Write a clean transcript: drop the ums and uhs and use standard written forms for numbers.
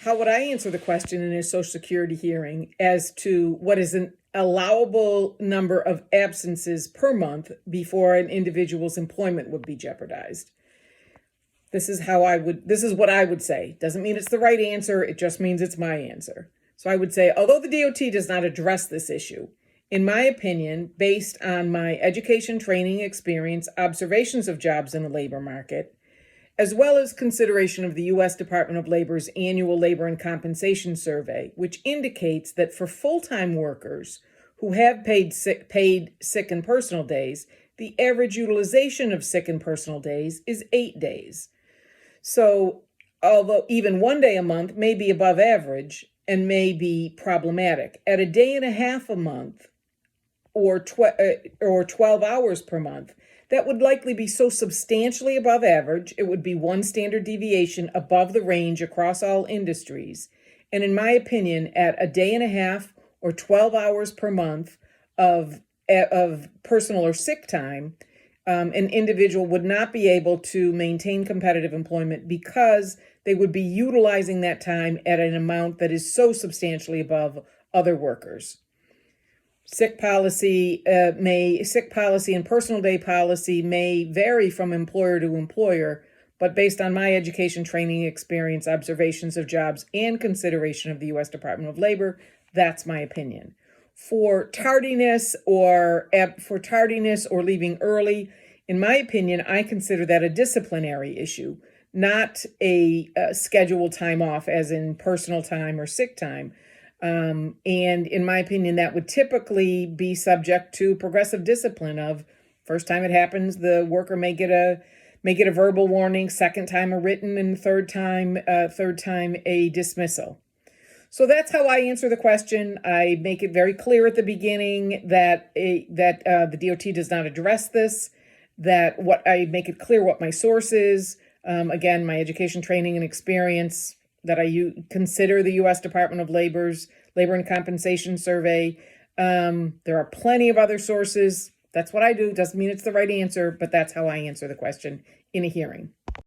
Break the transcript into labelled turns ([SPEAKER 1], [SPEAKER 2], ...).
[SPEAKER 1] How would I answer the question in a Social Security hearing as to what is an allowable number of absences per month before an individual's employment would be jeopardized? This is what I would say. Doesn't mean it's the right answer. It just means it's my answer. So I would say, although the DOT does not address this issue, in my opinion, based on my education, training, experience, observations of jobs in the labor market, as well as consideration of the U.S. Department of Labor's annual labor and compensation survey, which indicates that for full-time workers who have paid sick and personal days, the average utilization of sick and personal days is 8 days. So, although even 1 day a month may be above average and may be problematic, at a day and a half a month or 12 hours per month, that would likely be so substantially above average, it would be one standard deviation above the range across all industries. And in my opinion, at a day and a half or 12 hours per month of personal or sick time, an individual would not be able to maintain competitive employment because they would be utilizing that time at an amount that is so substantially above other workers. Sick policy and personal day policy may vary from employer to employer, but based on my education, training, experience, observations of jobs, and consideration of the U.S. Department of Labor, that's my opinion. For tardiness or leaving early, in my opinion, I consider that a disciplinary issue, not a scheduled time off as in personal time or sick time. And in my opinion, that would typically be subject to progressive discipline of first time it happens, the worker may get a verbal warning, second time a written, and third time a dismissal. So that's how I answer the question. I make it very clear at the beginning that the DOT does not address this, I make it clear what my source is. Again, my education, training, and experience, that I consider the U.S. Department of Labor's Labor and Compensation Survey. There are plenty of other sources. That's what I do. Doesn't mean it's the right answer, but that's how I answer the question in a hearing.